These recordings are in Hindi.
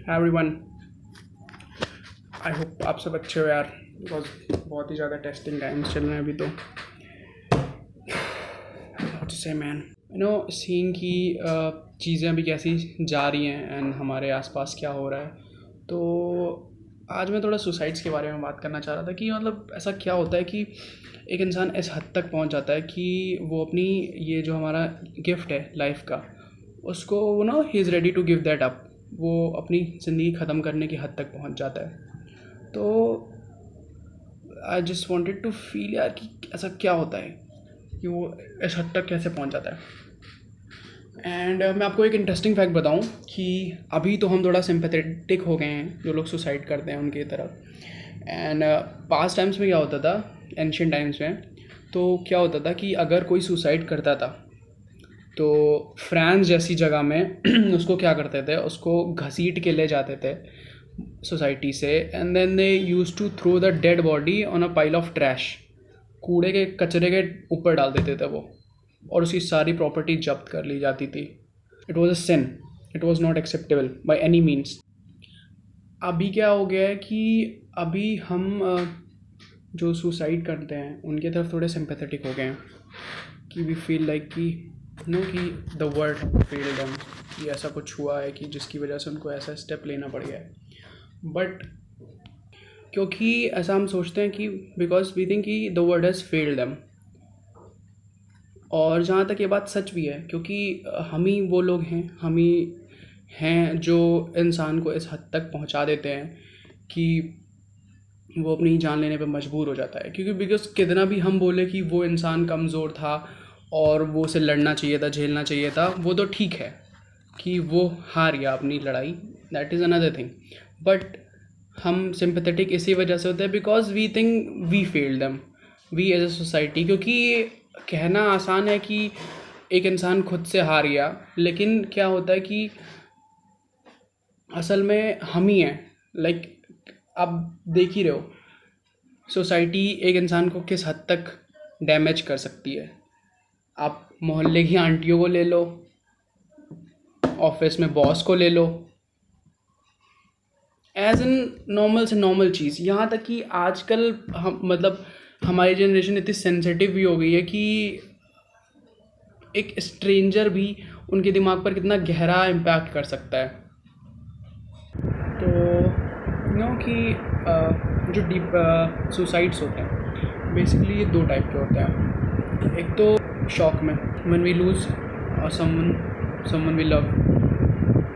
एवरीवन, आई होप आप सब अच्छे हो यार। बिकॉज बहुत ही ज़्यादा टेस्टिंग टाइम्स चल रहे हैं अभी तो। व्हाट टू से मैन, सीइंग की चीज़ें अभी कैसी जा रही हैं एंड हमारे आसपास क्या हो रहा है। तो आज मैं थोड़ा सुसाइड्स के बारे में बात करना चाह रहा था कि मतलब ऐसा क्या होता है कि एक इंसान इस हद तक पहुंच जाता है कि वो अपनी ये जो हमारा गिफ्ट है लाइफ का, उसको ही is ready to give that up. वो अपनी ज़िंदगी ख़त्म करने की हद तक पहुंच जाता है। तो I just wanted to feel यार कि ऐसा क्या होता है कि वो इस हद तक कैसे पहुंच जाता है। एंड मैं आपको एक इंटरेस्टिंग फैक्ट बताऊं कि अभी तो हम थोड़ा सिंपैथेटिक हो गए हैं जो लोग सुसाइड करते हैं उनकी तरफ। एंड पास्ट टाइम्स में क्या होता था, एंशिएंट टाइम्स में तो क्या होता था कि अगर कोई सुसाइड करता था तो फ्रांस जैसी जगह में उसको क्या करते थे, उसको घसीट के ले जाते थे सोसाइटी से। And then they use to throw the dead body on a pile of trash. कूड़े के कचरे के ऊपर डाल देते थे वो, और उसकी सारी प्रॉपर्टी जब्त कर ली जाती थी। It was a sin, it was not acceptable by any means. अभी क्या हो गया है कि अभी हम जो सुसाइड करते हैं उनके तरफ थोड़े सिंपैथेटिक हो गए हैं कि वी फील लाइक कि कि द वर्ल्ड फेल्ड देम, कि ऐसा कुछ हुआ है कि जिसकी वजह से उनको ऐसा स्टेप लेना पड़ गया है। बट क्योंकि ऐसा हम सोचते हैं कि बिकॉज वी थिंक कि the world has failed them, और जहाँ तक ये बात सच भी है क्योंकि हम ही वो लोग हैं, हम ही हैं जो इंसान को इस हद तक पहुँचा देते हैं कि वो अपनी जान लेने पे मजबूर हो जाता है। क्योंकि बिकॉज कितना भी हम बोले कि वो इंसान कमज़ोर था और वो उसे लड़ना चाहिए था, झेलना चाहिए था, वो तो ठीक है कि वो हार गया अपनी लड़ाई, that is another thing. But हम सिंपैथेटिक इसी वजह से होते हैं because we think we failed them, we as a society. क्योंकि कहना आसान है कि एक इंसान खुद से हार गया, लेकिन क्या होता है कि असल में हम ही हैं। लाइक आप देख ही रहे हो सोसाइटी एक इंसान को किस हद तक डैमेज कर सकती है। आप मोहल्ले की आंटियों को ले लो, ऑफिस में बॉस को ले लो, एज एन नॉर्मल से नॉर्मल चीज़। यहाँ तक कि आजकल हम हमारी जनरेशन इतनी सेंसिटिव भी हो गई है कि एक स्ट्रेंजर भी उनके दिमाग पर कितना गहरा इम्पैक्ट कर सकता है। तो कि जो डीप सुसाइड्स होते हैं बेसिकली ये दो टाइप के होते हैं। एक तो शॉक में, when we lose someone we love,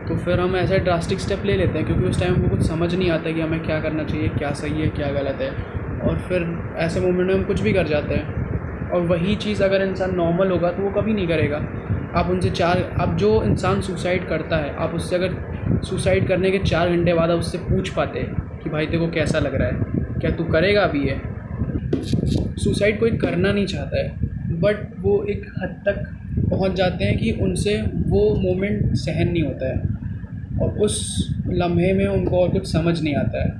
तो फिर हम ऐसा ड्रास्टिक स्टेप ले लेते हैं क्योंकि उस टाइम हमको कुछ समझ नहीं आता कि हमें क्या करना चाहिए, क्या सही है क्या गलत है, और फिर ऐसे मोमेंट में हम कुछ भी कर जाते हैं। और वही चीज़ अगर इंसान नॉर्मल होगा तो वो कभी नहीं करेगा। आप उनसे अब जो इंसान सुसाइड करता है, आप उससे अगर सुसाइड करने के 4 घंटे बाद आप उससे पूछ पाते कि भाई तेरे को कैसा लग रहा है, क्या तू करेगा अभी ये। सुसाइड कोई करना नहीं चाहता है, बट वो एक हद तक पहुंच जाते हैं कि उनसे वो मोमेंट सहन नहीं होता है और उस लम्हे में उनको और कुछ समझ नहीं आता है।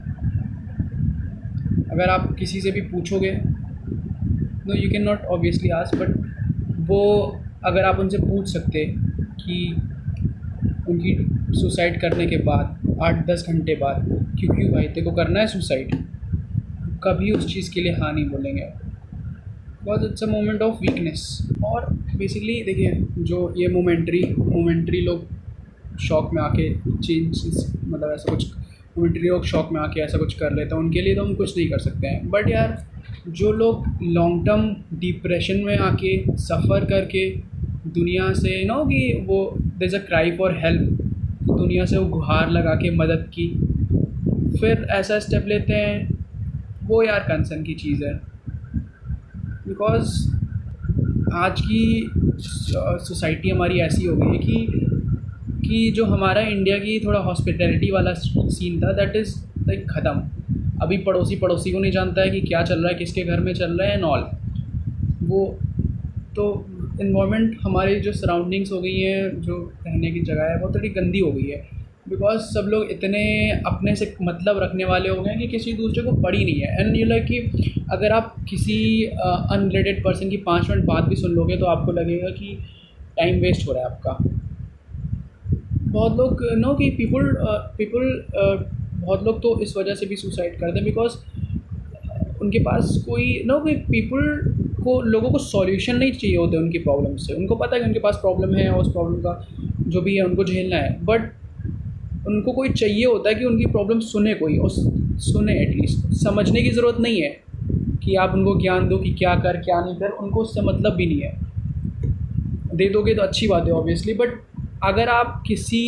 अगर आप किसी से भी पूछोगे, no you can not obviously ask, but वो अगर आप उनसे पूछ सकते कि उनकी सुसाइड करने के बाद 8-10 घंटे बाद क्यों भाई तेरे को करना है सुसाइड, कभी उस चीज़ के लिए हाँ नहीं बोलेंगे, because it's a moment of weakness. और बेसिकली देखिए, जो ये मोमेंट्री लोग शॉक में आके ऐसा कुछ मोमेंट्री लोग शॉक में आके ऐसा कुछ कर लेते हैं, उनके लिए तो हम कुछ नहीं कर सकते हैं। बट यार जो लोग लॉन्ग टर्म डिप्रेशन में आके सफ़र करके दुनिया से कि वो there is a cry for help, दुनिया से वो गुहार लगा के मदद की, फिर ऐसा स्टेप लेते हैं, वो यार कंसर्न की चीज़ है। बिकॉज आज की सोसाइटी हमारी ऐसी हो गई है कि जो हमारा इंडिया की थोड़ा हॉस्पिटैलिटी वाला सीन था, दैट इज़ लाइक ख़त्म। अभी पड़ोसी को नहीं जानता है कि क्या चल रहा है, किसके घर में चल रहा है एंड ऑल। वो तो इन्वायरमेंट, हमारी जो सराउंडिंग्स हो गई हैं, जो रहने की जगह है वो थोड़ी गंदी हो गई है। बिकॉज सब लोग इतने अपने से मतलब रखने वाले हो गए हैं कि किसी दूसरे को पड़ी नहीं है। एंड यू लाइक कि अगर आप किसी अनरिलेटेड पर्सन की 5 मिनट बात भी सुन लोगे तो आपको लगेगा कि टाइम वेस्ट हो रहा है आपका। बहुत लोग नो कि पीपल पीपल बहुत लोग तो इस वजह से भी सुसाइड करते हैं बिकॉज उनके पास कोई नो कि पीपल को लोगों को सॉल्यूशन नहीं चाहिए होते उनकी प्रॉब्लम से। उनको पता है कि उनके पास प्रॉब्लम है और उस प्रॉब्लम का जो भी है उनको झेलना है, बट उनको कोई चाहिए होता है कि उनकी प्रॉब्लम सुने कोई, और सुने एटलीस्ट। समझने की ज़रूरत नहीं है कि आप उनको ज्ञान दो कि क्या कर क्या नहीं कर, उनको उससे मतलब भी नहीं है। दे दोगे तो अच्छी बात है ऑब्वियसली, बट अगर आप किसी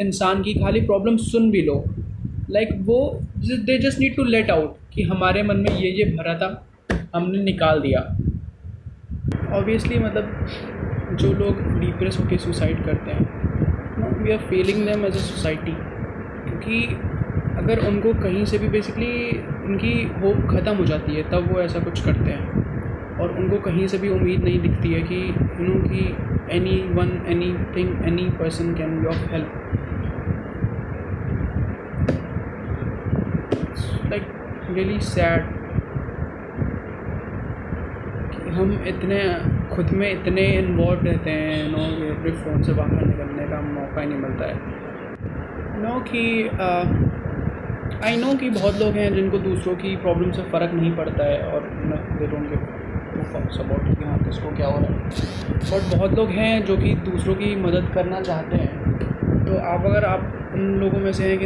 इंसान की खाली प्रॉब्लम सुन भी लो, लाइक वो they just need to let out कि हमारे मन में ये भरा था, हमने निकाल दिया। ऑब्वियसली मतलब जो लोग डिप्रेस होकर सुसाइड करते हैं, we are failing them as a society, क्योंकि अगर उनको कहीं से भी बेसिकली उनकी होप ख़त्म हो जाती है तब वो ऐसा कुछ करते हैं, और उनको कहीं से भी उम्मीद नहीं दिखती है कि कि any one any thing any person can be of help. Like really sad कि हम इतने खुद में इतने इन्वॉल्व रहते हैं कि फ़ोन से बाहर निकलने का मौका ही नहीं मिलता है। कि आई नो कि बहुत लोग हैं जिनको दूसरों की प्रॉब्लम से फ़र्क नहीं पड़ता है और दे डोंट गिव टू फक्स अबाउट कि हाँ किसको क्या हो रहा है, बट बहुत लोग हैं जो कि दूसरों की मदद करना चाहते हैं। तो अगर आप उन लोगों में से हैं कि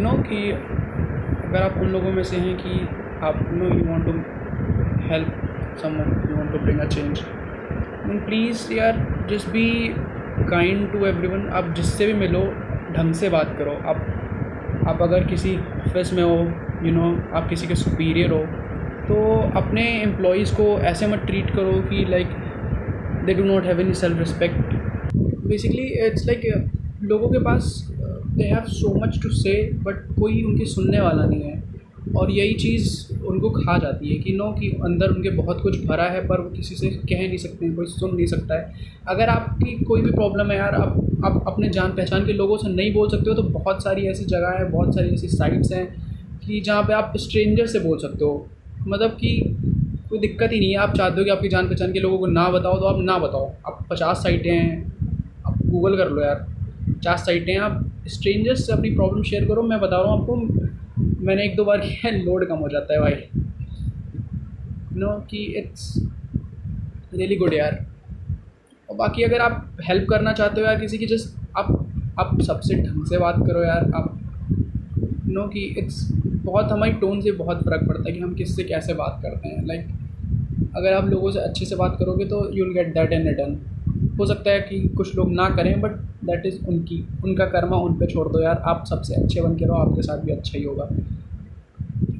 अगर आप उन लोगों में से हैं कि आप you want to help someone, you want to bring a change, then please यार just be kind to everyone. आप जिससे भी मिलो ढंग से बात करो। आप अगर किसी ऑफिस में हो, आप किसी के सुपीरियर हो, तो अपने एम्प्लॉयज़ को ऐसे मत ट्रीट करो कि like they do not have any self respect. Basically it's like लोगों के पास they have so much to say, but कोई उनकी सुनने वाला नहीं है, और यही चीज़ उनको खा जाती है कि अंदर उनके बहुत कुछ भरा है पर वो किसी से कह नहीं सकते, कोई सुन नहीं सकता है। अगर आपकी कोई भी प्रॉब्लम है यार, आप अपने जान पहचान के लोगों से नहीं बोल सकते हो, तो बहुत सारी ऐसी जगह है, बहुत सारी ऐसी साइट्स हैं कि जहाँ पे आप स्ट्रेंजर से बोल सकते हो। मतलब कि कोई दिक्कत ही नहीं है। आप चाहते हो कि आपकी जान पहचान के लोगों को ना बताओ तो आप ना बताओ। आप 50 साइटें हैं, आप गूगल कर लो यार, 50 साइटें हैं, आप स्ट्रेंजर्स से अपनी प्रॉब्लम शेयर करो। मैं बता रहा हूँ आपको, मैंने 1-2 बार किया है, लोड कम हो जाता है भाई। कि इट्स रियली गुड यार। और बाकी अगर आप हेल्प करना चाहते हो यार किसी की, जस्ट आप सबसे ढंग से बात करो यार। आप कि इट्स बहुत हमारी टोन से बहुत फ़र्क पड़ता है कि हम किससे कैसे बात करते हैं। लाइक अगर आप लोगों से अच्छे से बात करोगे तो you will get that in return. हो सकता है कि कुछ लोग ना करें, बट दैट इज़ उनका कर्मा, उन पे छोड़ दो यार। आप सबसे अच्छे बन के रहो, आपके साथ भी अच्छा ही होगा।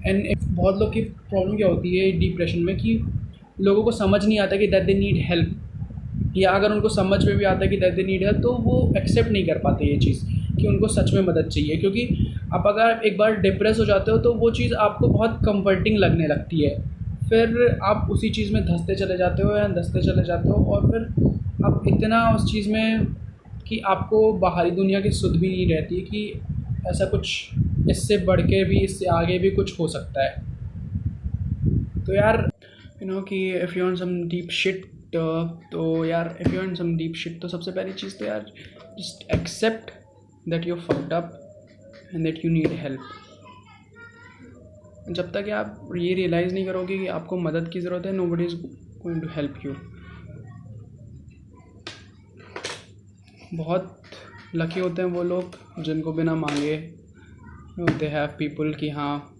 एंड बहुत लोग की प्रॉब्लम क्या होती है डिप्रेशन में कि लोगों को समझ नहीं आता कि दैट दे नीड हेल्प, या अगर उनको समझ में भी आता है कि दैट दे नीड हेल्प, तो वो एक्सेप्ट नहीं कर पाते ये चीज़ कि उनको सच में मदद चाहिए। क्योंकि आप अगर एक बार डिप्रेस हो जाते हो तो वो चीज़ आपको बहुत कंफर्टिंग लगने लगती है, फिर आप उसी चीज़ में धंसते चले जाते हो या धंसते चले जाते हो, और फिर आप इतना उस चीज़ में कि आपको बाहरी दुनिया की सुध भी नहीं रहती कि ऐसा कुछ इससे बढ़ के भी, इससे आगे भी कुछ हो सकता है। तो यार कि if you want some deep shit, तो यार if you want some deep shit, तो सबसे पहली चीज़ तो यार just accept that you fucked up and that you need help. जब तक आप ये रियलाइज़ नहीं करोगे कि आपको मदद की ज़रूरत है, nobody is going to help you. बहुत लकी होते हैं वो लोग जिनको बिना मांगे दे हैव पीपल कि हाँ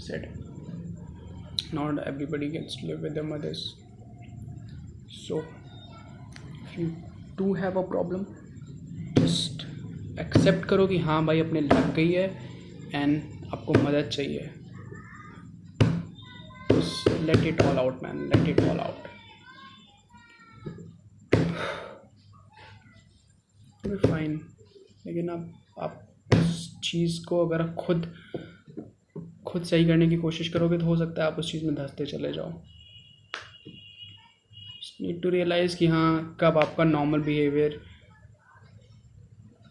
said not everybody gets to live with their mothers. So if you do have a problem, just accept करो कि हाँ भाई अपने लग गई है एंड आपको मदद चाहिए। Just let it all out man, let it all out. You'll be fine. लेकिन आप उस चीज़ को अगर खुद सही करने की कोशिश करोगे तो हो सकता है आप उस चीज़ में धंसते चले जाओ। नीड टू रियलाइज़ कि हाँ कब आपका नॉर्मल बिहेवियर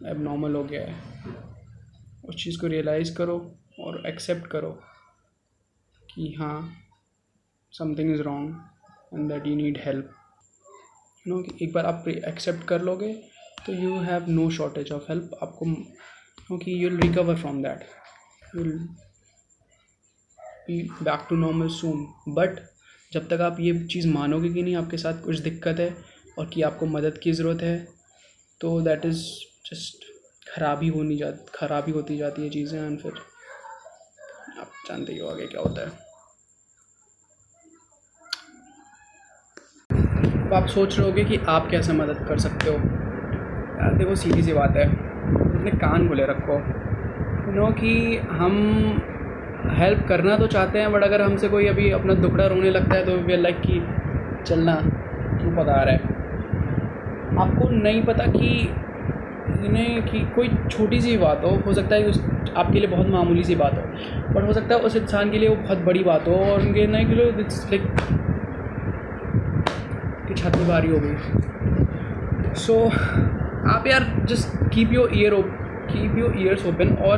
अब नॉर्मल हो गया है, उस चीज़ को रियलाइज़ करो और एक्सेप्ट करो कि हाँ something is wrong and that you need help. No कि एक बार आप एक्सेप्ट कर लोगे तो you have no shortage of help आपको, क्योंकि you will recover from that, you will be back to normal soon. But जब तक आप ये चीज़ मानोगे कि नहीं आपके साथ कुछ दिक्कत है और कि आपको मदद की ज़रूरत है, तो दैट इज़ जस्ट खराबी होती जाती है चीज़ें, एंड फिर आप जानते ही हो आगे क्या होता है। तो आप सोच रहे होगे कि आप कैसे मदद कर सकते हो। यार देखो, सीधी सी बात है, अपने कान खुले रखो। नो कि हम हेल्प करना तो चाहते हैं, बट अगर हमसे कोई अभी अपना दुखड़ा रोने लगता है तो वी लाइक कि चलना क्यों पता आ रहा है। आपको नहीं पता कि इन्हें कि कोई छोटी सी बात हो सकता है उस आपके लिए बहुत मामूली सी बात हो, बट हो सकता है उस इंसान के लिए वो बहुत बड़ी बात हो, और उनके नहीं के लिए इट्स लाइक कि छाती भारी हो गई। सो आप यार just keep your ears open, और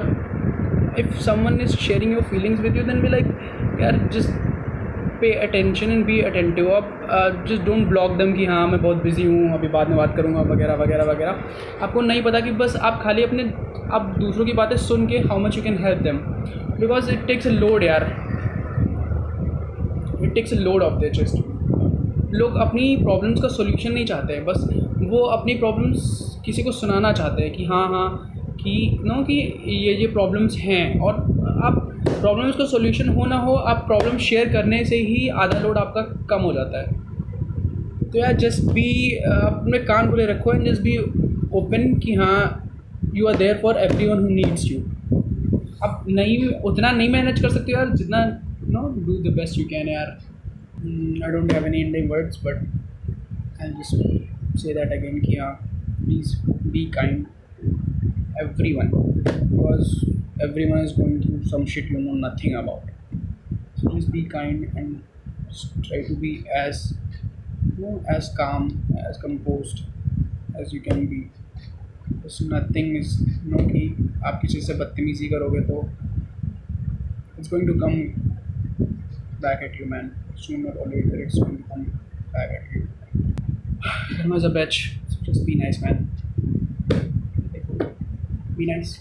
if someone is sharing your feelings with you then be like यार just pay attention and be attentive. आप जस्ट डोंट ब्लॉक देम कि हाँ मैं बहुत बिजी हूँ, अभी बाद में बात करूँगा वगैरह वगैरह वगैरह। आपको नहीं पता कि बस आप खाली आप दूसरों की बातें सुन के how much you can help them, because it takes a load यार, it takes a load of their chest. लोग अपनी प्रॉब्लम्स का सोल्यूशन नहीं चाहते हैं, बस वो अपनी प्रॉब्लम्स किसी को सुनाना चाहते हैं कि हाँ कि कि ये प्रॉब्लम्स हैं, और आप प्रॉब्लम्स का सोल्यूशन हो ना हो, आप प्रॉब्लम शेयर करने से ही आधा लोड आपका कम हो जाता है। तो यार जस्ट बी अपने कान खुले रखो एंड जस्ट बी ओपन कि हाँ you are there for everyone who needs you. अब उतना नहीं मैनेज कर सकते यार जितना do the best you can यार। I don't have any ending words, but I'll just say that again कि हाँ please be kind everyone, because everyone is going through some shit you know nothing about. So just be kind and just try to be as as calm, as composed as you can be. Because nothing is कि आप किसी से बदतमीजी करोगे तो it's going to come back at you, man. Sooner or later it's going to come back at you. Karma is a bitch. So just be nice, man. Be nice.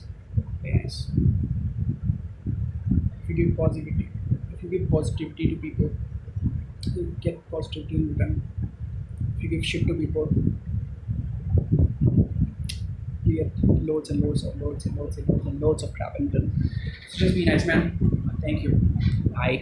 If you give positivity to people, you get positivity in return. If you give shit to people, you get loads of crap in return. So just be nice, man. Thank you. Bye.